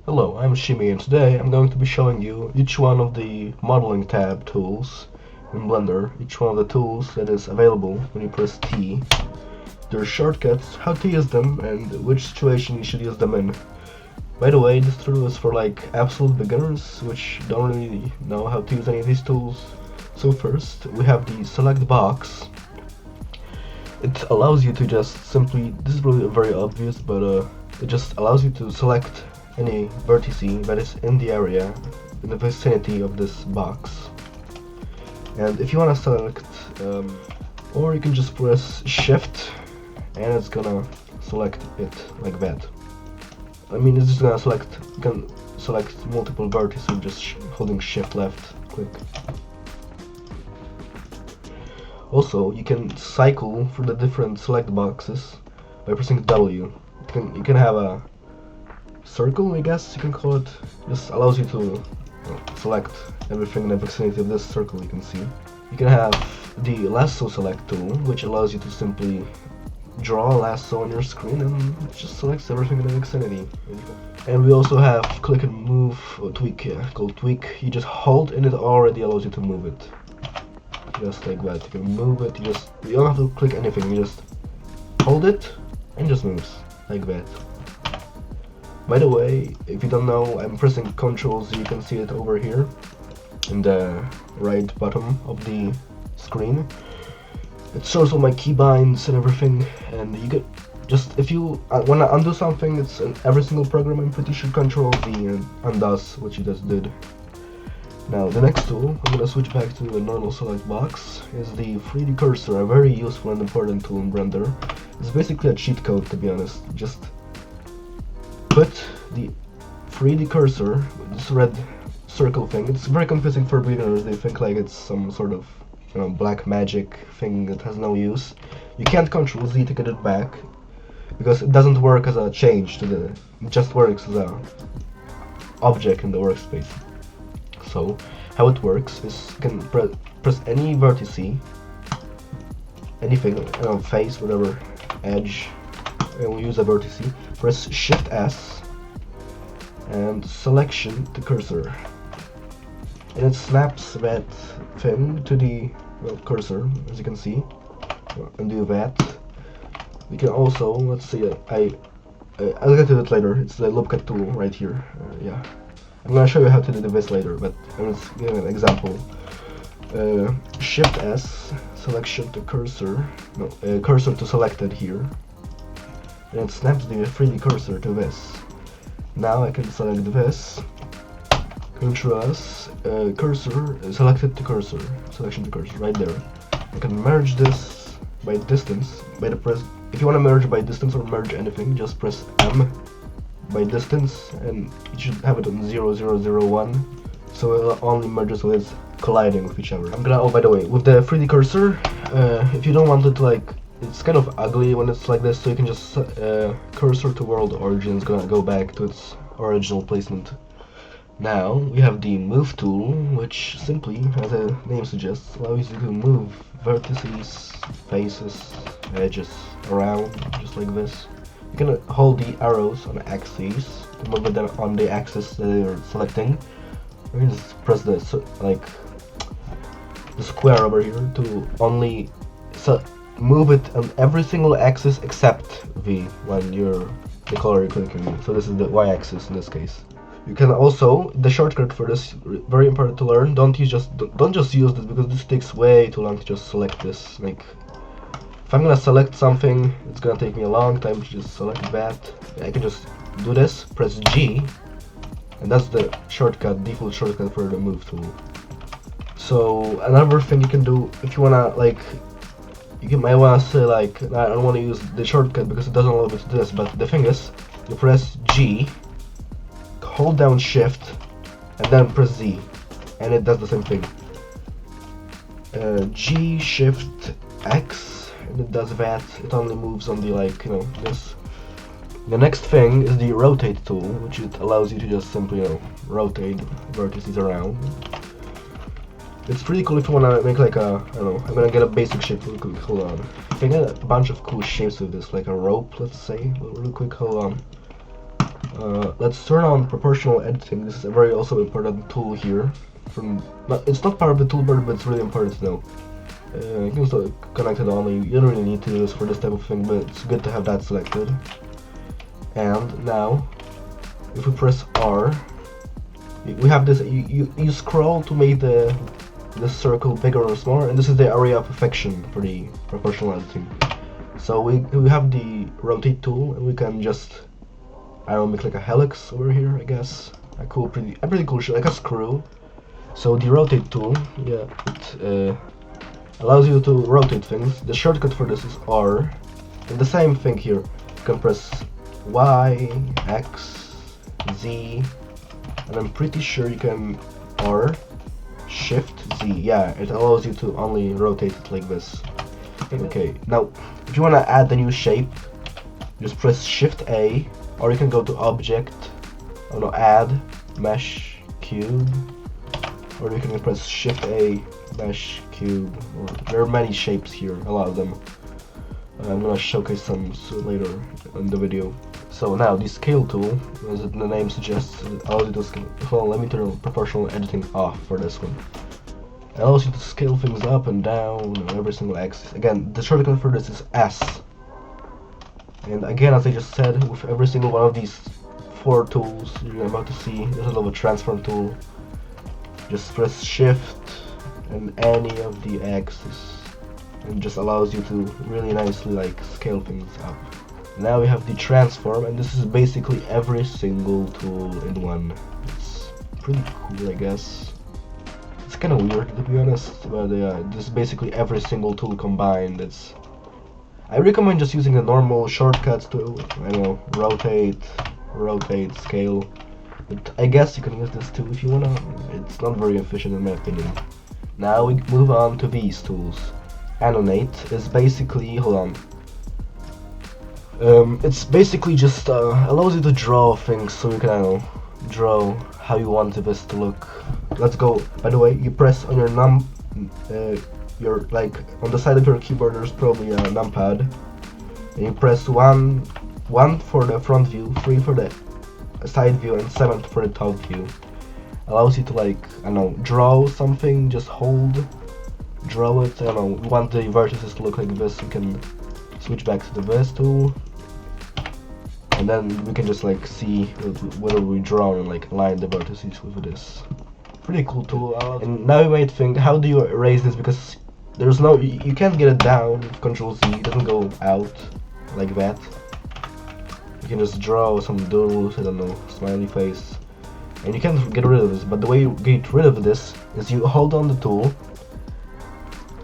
Hello, I'm Shimi, and today I'm going to be showing you each one of the modeling tab tools in Blender, each one of the tools that is available when you press T, their shortcuts, how to use them, and which situation you should use them in. By the way, this tool is for like absolute beginners, which don't really know how to use any of these tools. So first, we have the select box. It allows you to just simply, this is really very obvious, but it just allows you to select any vertice that is in the area, in the vicinity of this box. And if you want to select, or you can just press shift and it's gonna select it like that. I mean, it's just gonna select, you can select multiple vertices just holding shift left click. Also, you can cycle through the different select boxes by pressing W. You can have a circle, I guess you can call it. This allows you to select everything in the vicinity of this circle you can see. You can have the lasso select tool, which allows you to simply draw a lasso on your screen and it just selects everything in the vicinity. And we also have click and move, or tweak, called tweak. You just hold and it already allows you to move it. Just like that. You can move it, you don't have to click anything, you just hold it and it just moves like that. By the way, if you don't know, I'm pressing Ctrl Z, you can see it over here in the right bottom of the screen. It shows all my keybinds and everything, and you could just, if you want to undo something, it's in every single program, I'm pretty sure Ctrl Z undoes what you just did. Now the next tool, I'm going to switch back to the normal select box, is the 3D cursor, a very useful and important tool in Blender. It's basically a cheat code, to be honest. Just put the 3D cursor, this red circle thing. It's very confusing for beginners. They think like it's some sort of, you know, black magic thing that has no use. You can't Ctrl Z to get it back because it doesn't work as a change to the, it just works as a object in the workspace. So how it works is you can press any vertice, anything, face, whatever, edge, and we'll use a vertice. Press Shift S and selection the cursor, and it snaps that thing to the cursor, as you can see, and do that. We can also, let's see, I'll get to it later. It's the loop cut tool right here. Yeah, I'm gonna show you how to do this later, but let's give an example. Shift S, selection to cursor, cursor to selected here. And it snaps the 3D cursor to this. Now I can select this, Ctrl S, cursor, selected to cursor, selection to cursor, right there. I can merge this by distance, if you want to merge by distance or merge anything, just press M by distance, and you should have it on 0001, so it only merges when it's colliding with each other. Oh, by the way, with the 3D cursor, if you don't want it to like, it's kind of ugly when it's like this, so you can just cursor to world origin is gonna go back to its original placement. Now we have the move tool, which simply, as the name suggests, allows you to move vertices, faces, edges around, just like this. You can hold the arrows on axes to move it on the axis that you're selecting. You can just press this, like the square over here, to only move it on every single axis except V when you're the color you're clicking. So this is the y-axis in this case. You can also, the shortcut for this, very important to learn, don't just use this because this takes way too long to just select this. Like, if I'm gonna select something, it's gonna take me a long time to just select that. I can just do this, press G, and that's the shortcut, default shortcut for the move tool. So another thing you can do, if you wanna like, you might want to say like, I don't want to use the shortcut because it doesn't allow me to do this, but the thing is, you press G, hold down Shift, and then press Z, and it does the same thing. G, Shift, X, and it does that. It only moves on the, like, you know, this. The next thing is the rotate tool, which it allows you to just simply, you know, rotate vertices around. It's pretty cool if you wanna make like a, I don't know, I'm gonna get a basic shape real quick, hold on. You can get a bunch of cool shapes with this, like a rope, let's say, real quick, hold on. Let's turn on proportional editing. This is a very also important tool here. It's not part of the toolbar, but it's really important to know. You can also connect it only. You don't really need to do this for this type of thing, but it's good to have that selected. And now, if we press R, we have this. You scroll to make this circle bigger or smaller, and this is the area of affection for the proportional editing. So we have the rotate tool, and we can just, I don't know, make like a helix over here, I guess. A pretty cool shape, like a screw. So the rotate tool, yeah, it allows you to rotate things. The shortcut for this is R. And the same thing here. You can press Y, X, Z, and I'm pretty sure you can R, Shift, Z. Yeah, it allows you to only rotate it like this. Okay, now if you want to add a new shape, just press Shift A, or you can go to Object, Add, Mesh, Cube, or you can press Shift A, Mesh, Cube, or there are many shapes here, a lot of them. I'm gonna showcase some later in the video. So now the scale tool, as the name suggests, allows you to scale. Hold on, let me turn proportional editing off for this one. It allows you to scale things up and down on every single axis. Again, the shortcut for this is S. And again, as I just said, with every single one of these 4 tools you're about to see, there's a little transform tool. Just press Shift and any of the axes, and just allows you to really nicely like scale things up. Now we have the transform, and this is basically every single tool in one. It's pretty cool, I guess. It's kind of weird to be honest, but this is basically every single tool combined. I recommend just using the normal shortcuts to, I don't know, rotate, scale. But I guess you can use this too if you wanna. It's not very efficient in my opinion. Now we move on to these tools. Animate is basically, hold on. It's basically just allows you to draw things, so you can, I don't know, draw how you want this to look. Let's go. By the way, you press on your your like on the side of your keyboard. There's probably a numpad, and you press 1 for the front view, 3 for the side view, and 7 for the top view. Allows you to like, I don't know, draw something. Just hold, draw it. I don't know. You want the vertices to look like this, you can switch back to the verse tool, and then we can just like see whether we draw and like align the vertices with this. Pretty cool tool. And now you might think, how do you erase this? Because there's no, you can't get it down with Control Z. It doesn't go out like that. You can just draw some doodles, I don't know, smiley face, and you can get rid of this. But the way you get rid of this is you hold on the tool,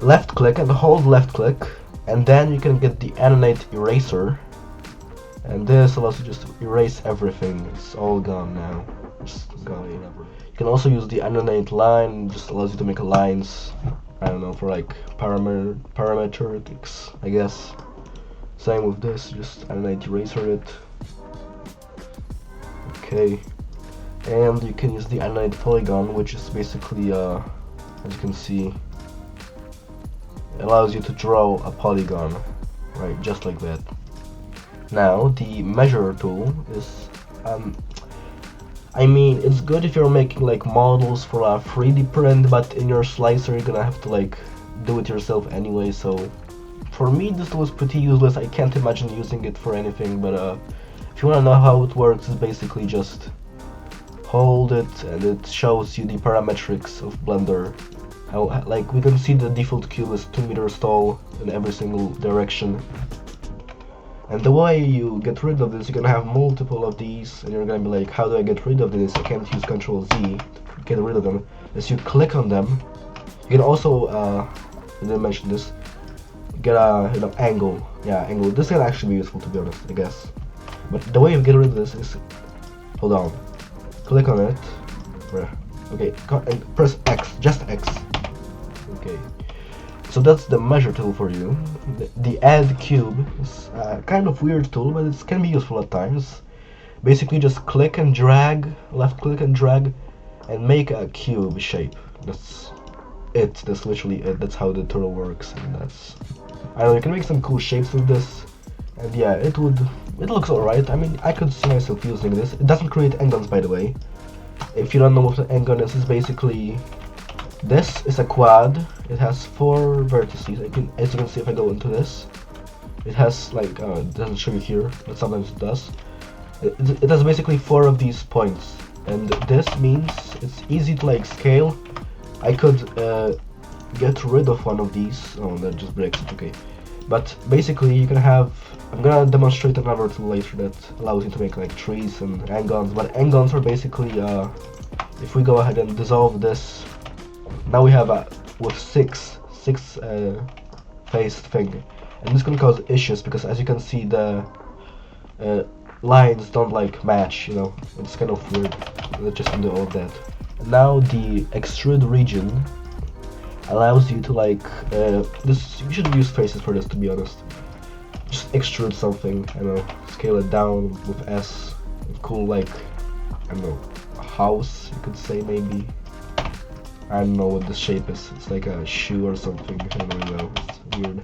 left click, and hold left click, and then you can get the animate eraser, and this allows you just to erase everything. It's all gone now. Just gone. You can also use the animate line. Just allows you to make lines, I don't know, for like parametrics, I guess. Same with this, just animate eraser it. Okay, and you can use the animate polygon, which is basically as you can see, allows you to draw a polygon, right, just like that. Now the measure tool is, I mean, it's good if you're making like models for a 3D print, but in your slicer you're gonna have to like do it yourself anyway. So for me this tool is pretty useless. I can't imagine using it for anything, but if you wanna know how it works, it's basically just hold it and it shows you the parametrics of Blender. Like we can see the default cube is 2 meters tall in every single direction. And the way you get rid of this, you're gonna have multiple of these, and you're gonna be like, how do I get rid of this? I can't use Control Z to get rid of them. As you click on them, you can also, I didn't mention this, get a angle. Yeah, angle. This can actually be useful, to be honest, I guess. But the way you get rid of this is, hold on, click on it. Okay, and press X, just X. Okay. So that's the measure tool for you. The add cube is a kind of weird tool, but it can be useful at times. Basically just click and drag, left click and drag, and make a cube shape. That's it, that's literally it. That's how the tool works, and that's, I don't know, you can make some cool shapes with this. And yeah, it would it looks alright. I mean, I could see myself using this. It doesn't create endguns, by the way. If you don't know what an endgun is, it's basically... This is a quad. It has 4 vertices. As you can see, if I go into this, it has like, it doesn't show you here, but sometimes it does. It has basically 4 of these points, and this means it's easy to like scale. I could get rid of one of these. Oh, that just breaks it. Okay, but basically you can have. I'm gonna demonstrate another tool later that allows you to make like trees and handguns. But handguns are basically, if we go ahead and dissolve this, now we have with six faced thing, and this can cause issues because as you can see the lines don't like match. You know, it's kind of weird. Let's just undo all of that. Now the extrude region allows you to like this. You shouldn't use faces for this, to be honest. Just extrude something, I don't know, scale it down with S. Cool, like, I don't know, a house, you could say, maybe. I don't know what the shape is. It's like a shoe or something. I don't really know. It's weird.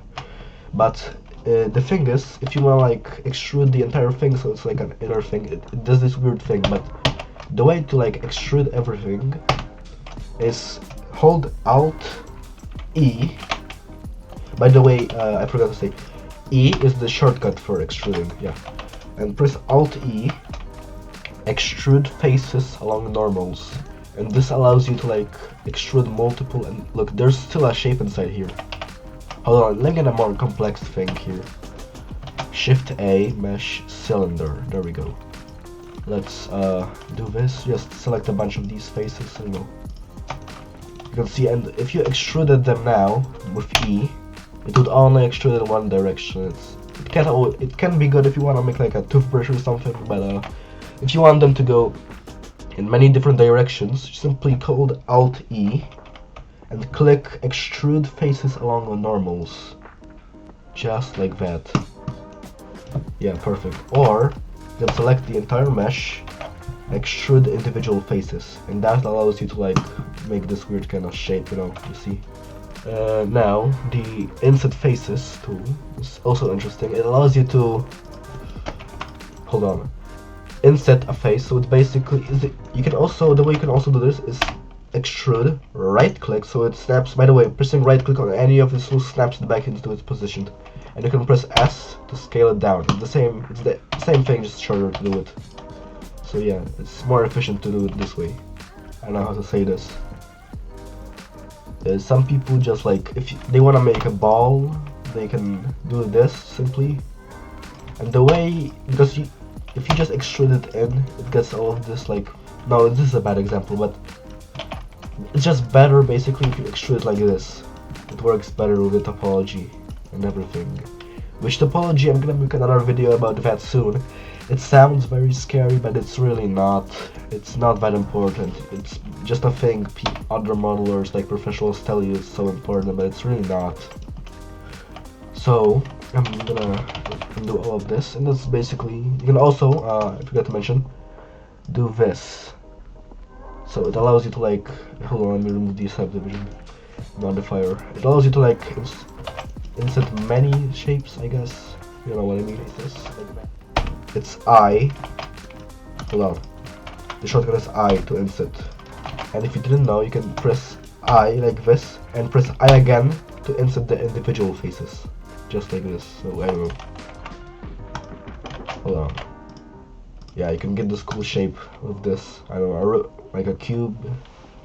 But the thing is, if you want to like extrude the entire thing, so it's like an inner thing, it does this weird thing. But the way to like extrude everything is hold Alt E. By the way, I forgot to say, E is the shortcut for extruding. Yeah, and press Alt E. Extrude faces along normals. And this allows you to like extrude multiple, and look, there's still a shape inside here. Hold on, let me get a more complex thing here. Shift A, mesh cylinder, there we go. Let's do this, just select a bunch of these faces, you know. You can see, and if you extruded them now with E, it would only extrude in one direction. It can be good if you want to make like a toothbrush or something, but if you want them to go in many different directions, simply hold Alt E and click extrude faces along the normals. Just like that. Yeah, perfect. Or you can select the entire mesh, extrude individual faces, and that allows you to like make this weird kind of shape, you know, you see. Now the inset faces tool is also interesting. It allows you to inset a face, so it basically is you can also, the way you can also do this is extrude, right click, so it snaps. By the way, pressing right click on any of this will snaps it back into its position, and you can press S to scale it down. It's the same thing, just shorter to do it. So yeah, it's more efficient to do it this way. I don't know how to say this. Some people just like, if they want to make a ball, they can do this simply, and the way, because if you just extrude it in, it gets all of this like, no, this is a bad example, but it's just better basically if you extrude it like this. It works better with the topology and everything. Which topology, I'm gonna make another video about that soon. It sounds very scary, but it's really not. It's not that important. It's just a thing other modelers like professionals tell you it's so important, but it's really not. So I'm gonna do all of this, and that's basically, you can also, I forgot to mention, do this. So it allows you to like, hold on, let me remove the subdivision modifier. It allows you to like insert many shapes, I guess. You know what I mean? It's I. Hold on. The shortcut is I to insert. And if you didn't know, you can press I like this, and press I again to insert the individual faces. Just like this, so I don't know. Hold on. Yeah, you can get this cool shape with this, I don't know, like a cube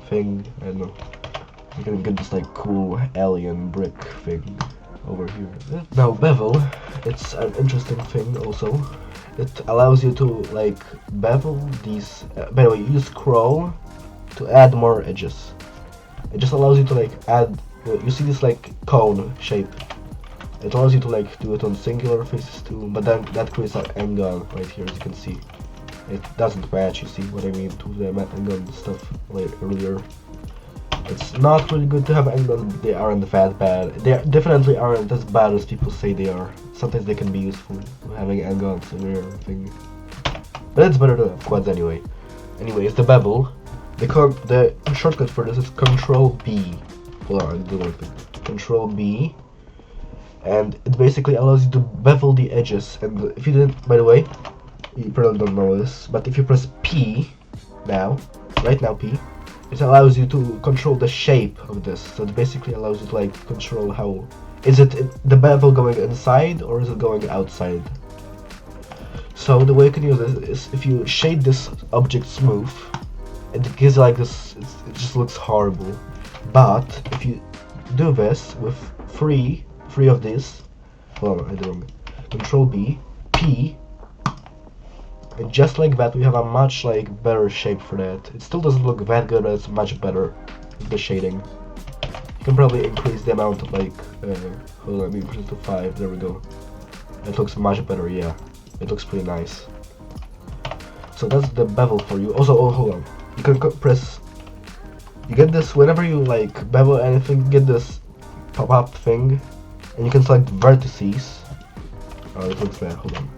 thing, I don't know. You can get this like cool alien brick thing over here. Now bevel, it's an interesting thing also. It allows you to like bevel these, by the way, you scroll to add more edges. It just allows you to like add, you see this like cone shape. It allows you to like do it on singular faces too, but then that creates an angle right here, as you can see. It doesn't match, you see what I mean, to the angle stuff like earlier. It's not really good to have angles, but they aren't that bad. They definitely aren't as bad as people say they are. Sometimes they can be useful, having angles and everything. But it's better to have quads anyway. Anyways, the bevel. The shortcut for this is Control B. Hold on, I do one thing. Control B. and it basically allows you to bevel the edges. And if you didn't, by the way, you probably don't know this, but if you press P now, right now P, it allows you to control the shape of this. So it basically allows you to like control how is it the bevel going inside or is it going outside. So the way you can use this is if you shade this object smooth, it gives like this. It just looks horrible. But if you do this with three of these, hold on, I did wrong. Control B, P. And just like that, we have a much like better shape for that. It still doesn't look that good, but it's much better with the shading. You can probably increase the amount of like, hold on, let me put it to 5, there we go. It looks much better, yeah. It looks pretty nice. So that's the bevel for you. Also, oh, hold on. You can press, you get this, whenever you like bevel anything, you get this pop-up thing. And you can select vertices. Oh, it looks bad, hold on.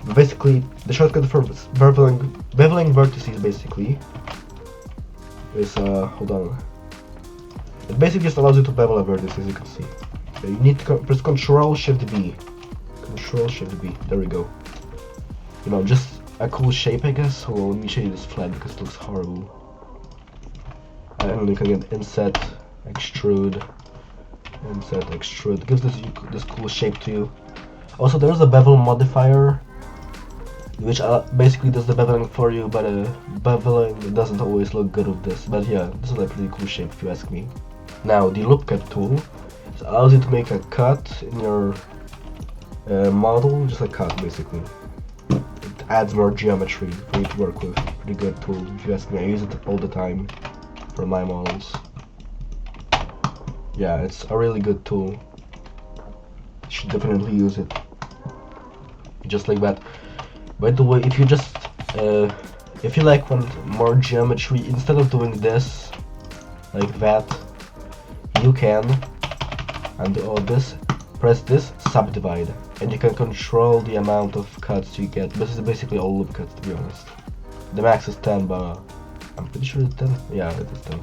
But basically, the shortcut for beveling vertices basically is hold on. It basically just allows you to bevel a vertex, as you can see. So you need to press Control Shift B. Control Shift B. There we go. You know, just a cool shape, I guess. Hold on, let me show you this flat because it looks horrible. And you can get Inset, Extrude, Inset, Extrude. It gives this cool shape to you. Also, there's a bevel modifier, which basically does the beveling for you, but beveling doesn't always look good with this. But yeah, this is a pretty cool shape if you ask me. Now, the loop cut tool, it allows you to make a cut in your model, just a cut basically. It adds more geometry for you to work with. Pretty good tool if you ask me. I use it all the time for my models. Yeah, it's a really good tool. You should definitely use it. Just like that. By the way, if you just if you like want more geometry, instead of doing this like that, you can undo all this, press this, subdivide, and you can control the amount of cuts you get. This is basically all loop cuts, to be honest. The max is 10, but I'm pretty sure it's 10. Yeah, it is 10.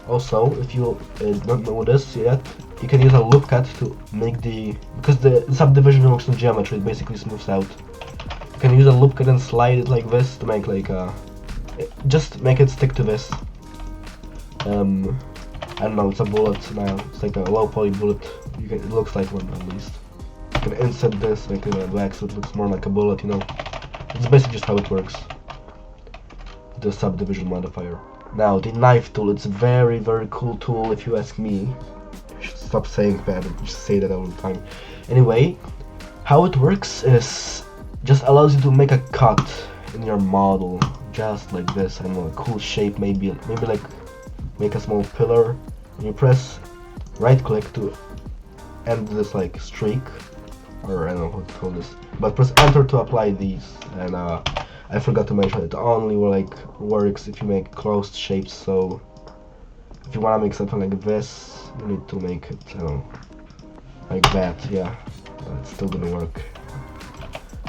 Also, if you don't know this yet, you can use a loop cut to make because the subdivision works in geometry, it basically smooths out. You can use a loop cut and slide it like this to make like just make it stick to this. I don't know, it's a bullet now. It's like a low poly bullet. It looks like one at least. You can insert this, make it black so it looks more like a bullet, you know. It's basically just how it works. The subdivision modifier. Now the knife tool, it's a very cool tool if you ask me. I should stop saying that and just say that all the time. Anyway, how it works is just allows you to make a cut in your model, just like this. I don't know, a cool shape, maybe like make a small pillar. And you press right click to end this like streak, or I don't know how to call this, but press enter to apply these. And I forgot to mention it only like works if you make closed shapes. So if you want to make something like this, you need to make it, I don't know, like that. Yeah, but it's still gonna work.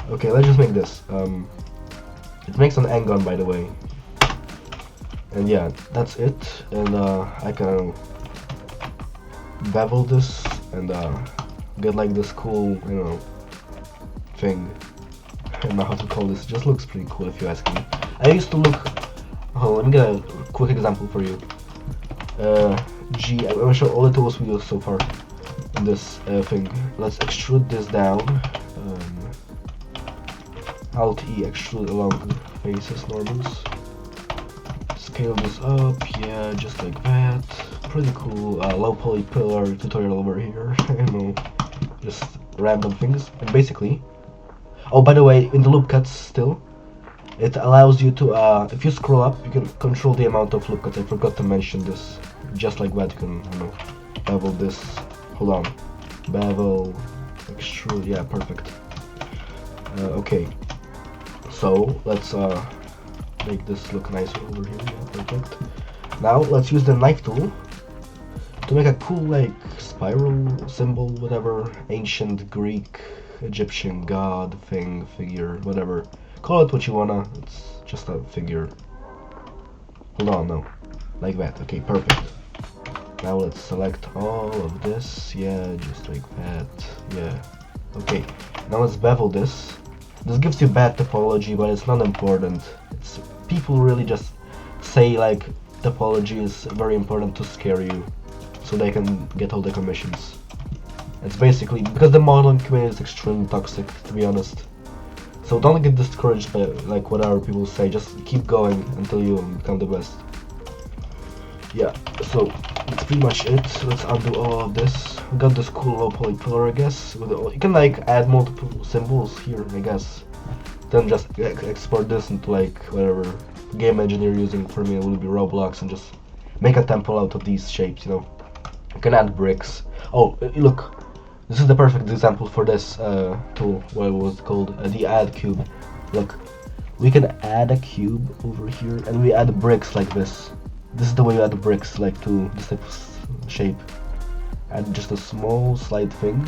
Okay, let's just make this. It makes an N-gun, by the way. And yeah, that's it. And I can bevel this and get like this cool, I don't know, thing. I don't know how to call this. It just looks pretty cool if you ask me. I used to look. Oh, let me get a quick example for you. I'm gonna show all the tools we used so far in this thing. Let's extrude this down. Alt E, extrude along faces, normals. Scale this up, yeah, just like that. Pretty cool. Low poly pillar tutorial over here. I don't know, just random things. And basically, oh, by the way, in the loop cuts still, it allows you to, if you scroll up, you can control the amount of loop cuts. I forgot to mention this. Just like that, you can, I don't know, bevel this. Hold on, bevel, extrude. Yeah, perfect. Okay. So let's make this look nicer over here. Yeah, perfect. Now let's use the knife tool to make a cool like spiral symbol, whatever, ancient Greek, Egyptian god thing, figure, whatever. Call it what you wanna. It's just a figure. Hold on, no, like that. Okay, perfect. Now let's select all of this. Yeah, just like that. Yeah. Okay. Now let's bevel this. This gives you bad topology, but it's not important. It's people really just say like topology is very important to scare you, so they can get all the commissions. It's basically because the modeling community is extremely toxic, to be honest. So don't get discouraged by like whatever people say. Just keep going until you become the best. Yeah. So that's pretty much it. Let's undo all of this. We got this cool low poly pillar, I guess. You can like add multiple symbols here, I guess. Then just export this into like whatever game engine you're using. For me, it will be Roblox, and just make a temple out of these shapes. You know, you can add bricks. Oh, look. This is the perfect example for this tool. What was it called? The add cube. Look, we can add a cube over here, and we add bricks like this. This is the way you add the bricks, like to this type of shape. Add just a small slide thing,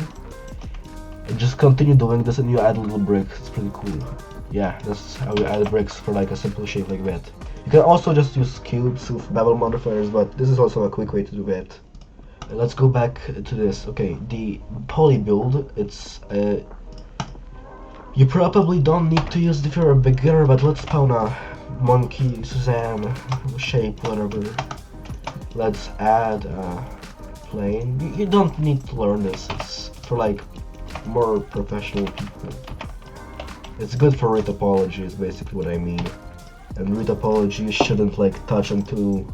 and just continue doing this, and you add a little brick. It's pretty cool. Yeah, that's how you add bricks for like a simple shape like that. You can also just use cubes with bevel modifiers, but this is also a quick way to do that. Let's go back to this. Okay, the poly build, it's you probably don't need to use if you're a beginner, but let's spawn a monkey, Suzanne shape, whatever. Let's add a plane. You don't need to learn this. It's for like more professional people. It's good for retopology is basically what I mean. And retopology shouldn't like touch until,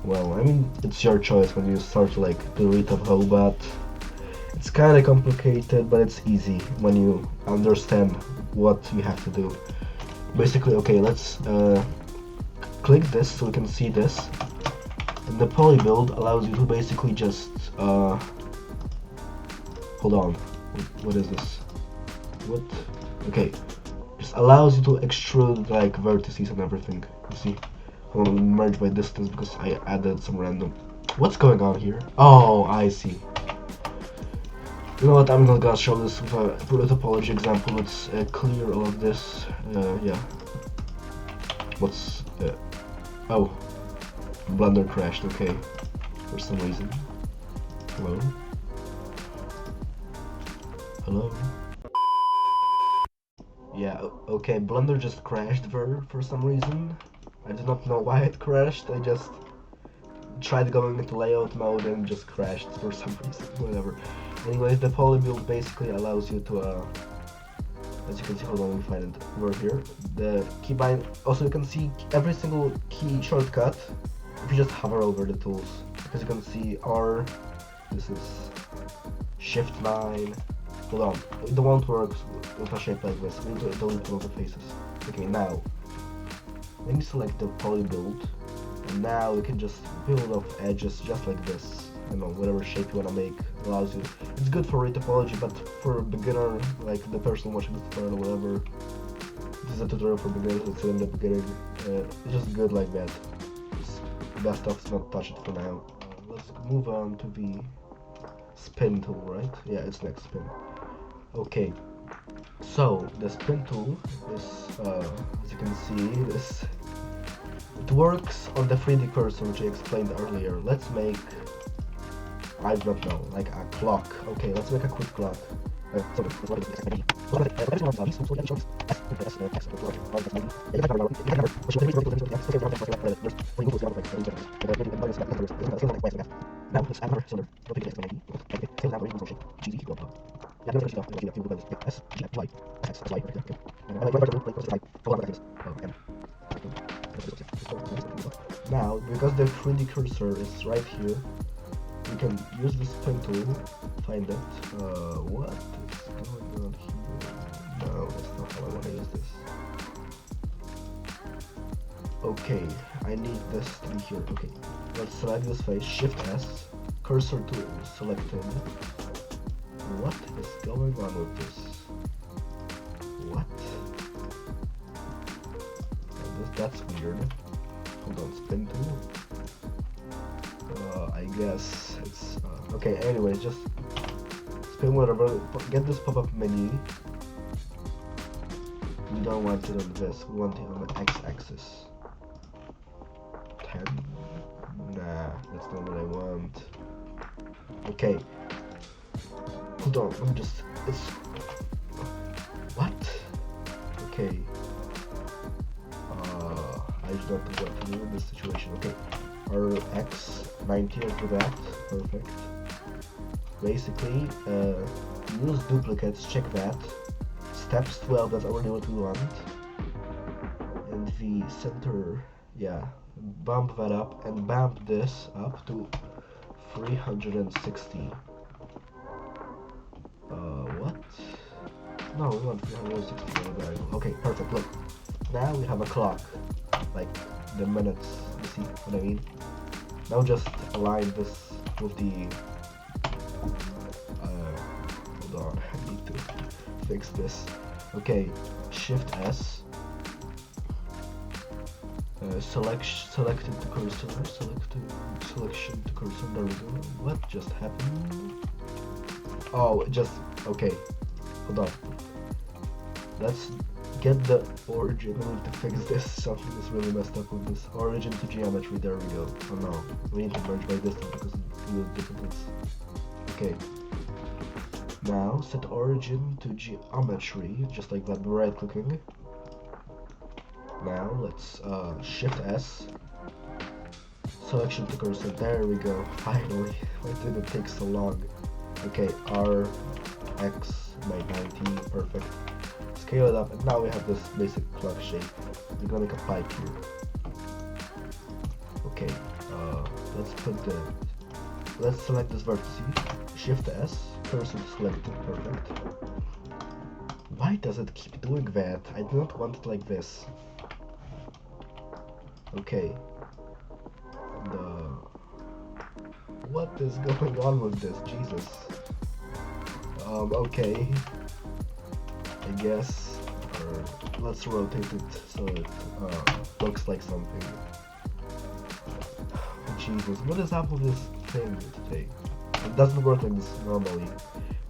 well, I mean, it's your choice when you start like the retop, but it's kind of complicated, but it's easy when you understand what you have to do. Basically, okay, let's click this so we can see this. And the poly build allows you to basically just hold on, what is this? What? Okay, just allows you to extrude like vertices and everything. You see? I'm gonna merge by distance because I added some random. What's going on here? Oh, I see. You know what? I'm not gonna show this with a topology example. Let's clear all of this. Yeah. What's oh, Blender crashed. Okay, for some reason. Hello. Hello. Yeah. Okay. Blender just crashed for some reason. I do not know why it crashed. I just tried going into layout mode and just crashed for some reason. Whatever. Anyways, the poly build basically allows you to, as you can see, hold on, let me find it over here. The keybind. Also, you can see every single key shortcut if you just hover over the tools. As you can see, R. This is Shift 9. Hold on, it won't work with a shape like this. We need to delete all the faces. Okay, now. Let me select the poly build, and now we can just build off edges just like this. I don't know, whatever shape you want to make allows you. It's good for retopology, but for a beginner, like the person watching the tutorial or whatever, this is a tutorial for beginners, it's in the beginning. It's just good like that. It's best off not touch it for now. Let's move on to the spin tool, right? Yeah, it's next spin. Okay. So the spin tool is, as you can see, it works on the 3D cursor which I explained earlier. Let's make, I don't know, like a clock. Okay, let's make a quick clock. Now, because the 3D cursor is right here, we can use the spin tool, find it. What is going on here? No, that's not how I want to use this. Okay, I need this to be here. Okay, let's select this face, Shift S, cursor tool selected. What is going on with this? What? That's weird. Hold on, spin tool. I guess it's okay. Anyways, just spin whatever. Get this pop-up menu. We don't want it on this. We want it on the x-axis. 10. Nah, that's not what I want. Okay. Hold on, let me just, it's, what? Okay. I do not know what to do in this situation. Okay. Our X 90 after that. Perfect. Basically, use duplicates, check that. Steps 12, that's already what we want. And the center, yeah. Bump that up and bump this up to 360. What? No, we want 360. Okay, perfect. Look, now we have a clock, like the minutes. You see what I mean? Now just align this with the. Hold on, I need to fix this. Okay, Shift S. Selected to cursor. Selection to cursor. There we go. What just happened? Oh, it just okay. Hold on. Let's get the origin. I need to fix this. Something is really messed up with this. Origin to geometry. There we go. Oh no, we need to merge by distance because it will duplicates. Okay. Now set origin to geometry, just like that. Right clicking. Now let's Shift S. Selection to cursor. There we go. Finally. Why did it take so long? Okay, R X by 90. Perfect. Scale it up, and now we have this basic clock shape. We're gonna make a pipe here. Okay, let's select this vertex. Shift S, cursor selected. Perfect. Why does it keep doing that? I do not want it like this. Okay. What is going on with this? Jesus. Okay. I guess. Let's rotate it so it looks like something. Jesus, what is up with this thing today? It doesn't work like this normally.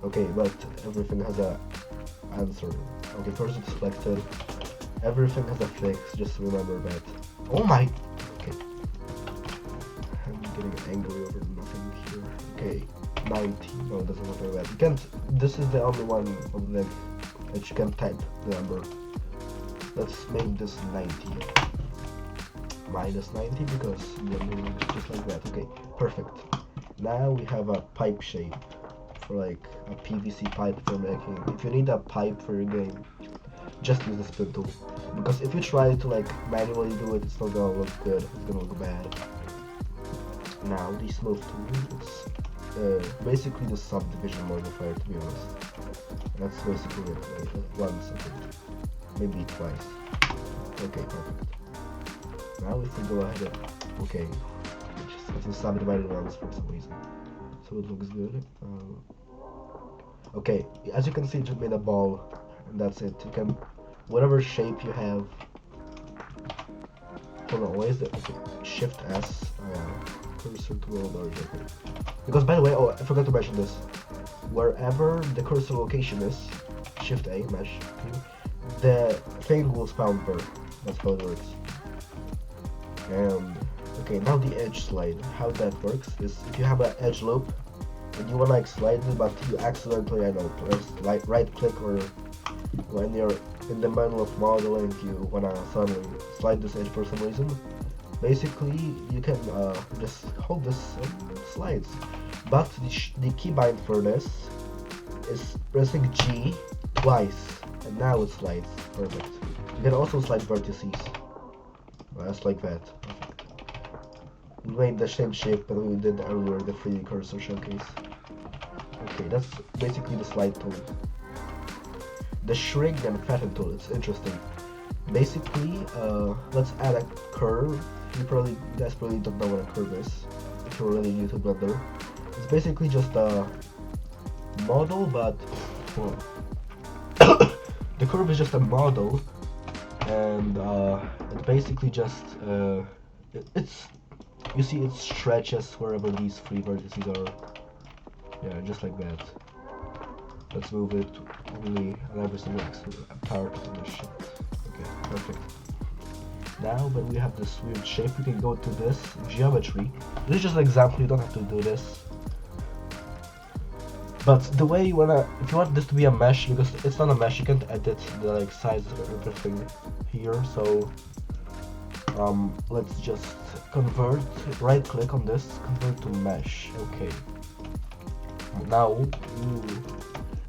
Okay, but everything has a answer. Okay, cursor selected. Everything has a fix, just remember that. Oh my! Okay. I'm getting angry over nothing here. Okay, 90. No, it doesn't look like that. You can't, this is the only one of the that you can type the number. Let's make this 90. Minus 90 because then it looks just like that. Okay, perfect. Now we have a pipe shape for like a PVC pipe for making. If you need a pipe for your game, just use the spin tool. Because if you try to like manually do it, it's not gonna look good. It's gonna look bad. Now the smooth tool, it's basically the subdivision modifier, to be honest. That's basically it. Like, once, maybe twice. Okay, perfect. Now if we go ahead and, okay, we just have to subdivide it once for some reason, so it looks good. Okay, as you can see, it just made a ball, and that's it. You can, whatever shape you have. Hold on, why is it? Okay, Shift S, cursor to world origin. Okay. Because by the way, oh, I forgot to mention this. Wherever the cursor location is, Shift A, mesh, the thing will spawn there. That's how it works. And okay, now the edge slide. How that works is if you have an edge loop and you wanna like slide it, but you accidentally, I know, press like right click, or when you're in the middle of modeling, you wanna suddenly slide this edge for some reason. Basically, you can just hold this and it slides. But the keybind for this is pressing G twice, and now it slides. Perfect. You can also slide vertices. Just like that. We made the same shape that we did earlier, the 3D cursor showcase. Okay, that's basically the slide tool. The shrink and fatten tool, it's interesting. Basically, let's add a curve. You guys probably don't know what a curve is if you're really new to Blender. It's basically just a model, but well, the curve is just a model, and it basically just it's, you see, it stretches wherever these three vertices are. Yeah, just like that. Let's move it really and everything looks apart from the shit. Okay, perfect. Now when we have this weird shape, we can go to this geometry. This is just an example, you don't have to do this. But the way you wanna, if you want this to be a mesh, because it's not a mesh, you can't edit the like size of everything here. So let's just convert. Right click on this, convert to mesh. Okay. Now,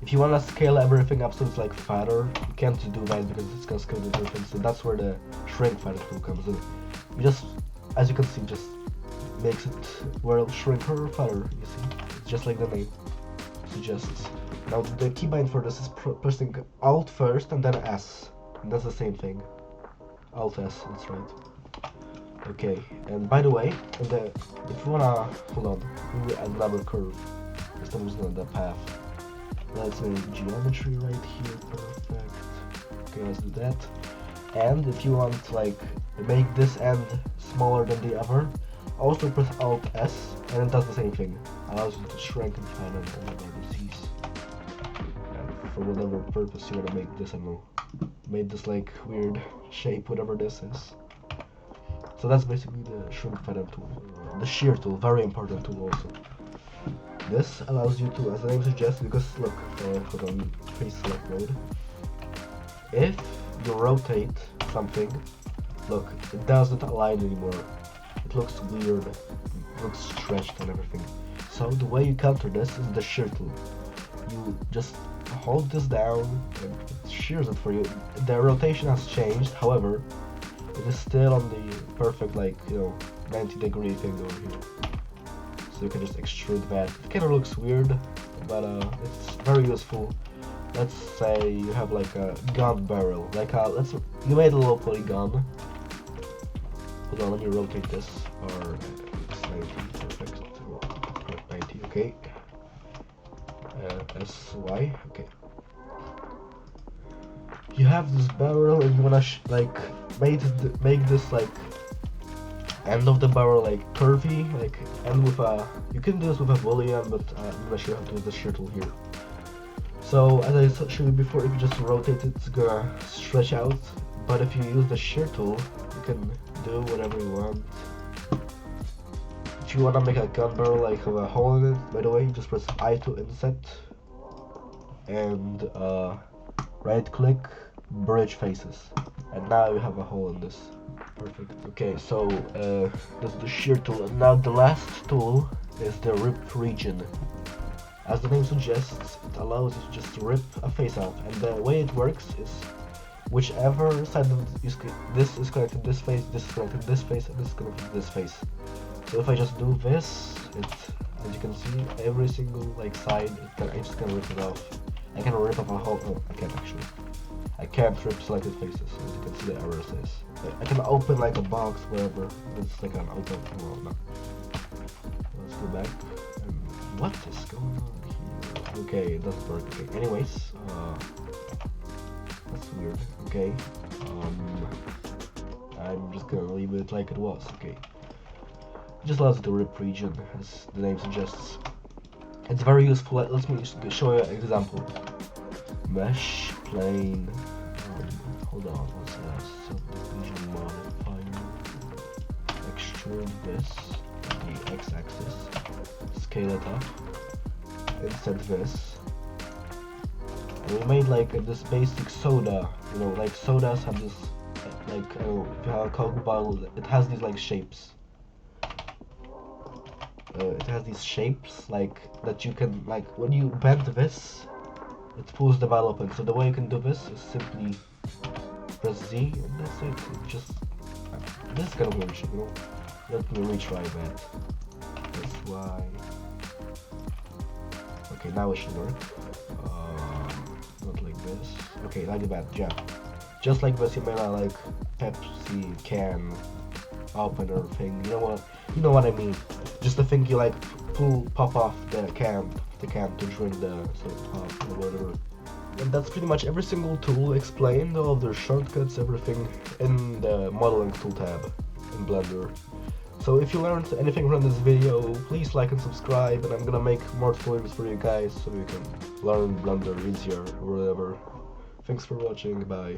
if you wanna scale everything up so it's like fatter, you can't do that because it's gonna scale everything. So that's where the shrink factor tool comes in. You just, as you can see, just makes it where it'll shrink her fatter. You see, it's just like the name suggests. Now the keybind for this is pressing Alt first and then S, and that's the same thing. Alt S, that's right. Okay, and by the way, if you wanna, hold on, we will add another curve. This time using the path. Let's make geometry right here, perfect. Okay, let's do that. And if you want like make this end smaller than the other, also press Alt S, and it does the same thing. Allows you to shrink and fatten all the vertices. And for whatever purpose you wanna make this, I don't know, made this like weird shape, whatever this is. So that's basically the shrink fatten tool. The shear tool, very important tool also. This allows you to, as the name suggests, because look, hold on, pre-select mode. If you rotate something, look, it doesn't align anymore. It looks weird, it looks stretched and everything. So the way you counter this is the shear tool. You just hold this down and it shears it for you. The rotation has changed, however, it is still on the perfect, like, 90-degree thing over here. So you can just extrude that. It kind of looks weird, but it's very useful. Let's say you have like a gun barrel, like you made a little polygon. Hold on, let me rotate this. Or it's 90, perfect. 90, okay. SY, okay. You have this barrel, and you wanna make this like end of the barrel like curvy, like end with a. You can do this with a boolean, but I'm not sure how to do the shear tool here. So as I showed you before, if you just rotate it, it's gonna stretch out. But if you use the shear tool, you can do whatever you want. If you wanna make a gun barrel like have a hole in it, by the way, you just press I to inset and right click, bridge faces, and now you have a hole in this. Perfect. Okay, so that's the shear tool, and now the last tool is the rip region. As the name suggests, it allows you to just rip a face out, and the way it works is whichever side of this is connected to this face, this is connected to this face, and this is connected to this face. So if I just do this, as you can see, every single like side, I just can rip it off. I can rip off a whole. Oh, I can't actually. I can't rip selected faces, as you can see the error says. I can open like a box, wherever. It's like an open. Well, no. Let's go back. What is going on here? Okay, it doesn't work. Okay, anyways, that's weird. Okay, I'm just gonna leave it like it was. Okay, it just allows you to rip region, as the name suggests. It's very useful. Let me show you an example. Mesh plane. Hold on, what's that? Subdivision modifier. Extrude this the x-axis. Scale it up. Inset this. And we made like this basic soda. Like sodas have this, like if you have a Coke bottle, it has these like shapes. It has these shapes like that you can when you bend this, it pulls the valve open. So the way you can do this is simply press Z and that's it. Just this is kind of weird shit, Let me retry that. That's why. Okay, now it should work. Not like this. Okay, like that, yeah. Just like this, you made a like Pepsi can opener thing. You know what I mean. Just the thing you like pop off the can to drink the pop or whatever. And that's pretty much every single tool explained, all of their shortcuts, everything in the modeling tool tab in Blender. So if you learned anything from this video, please like and subscribe, and I'm gonna make more tutorials for you guys so you can learn Blender easier or whatever. Thanks for watching, bye.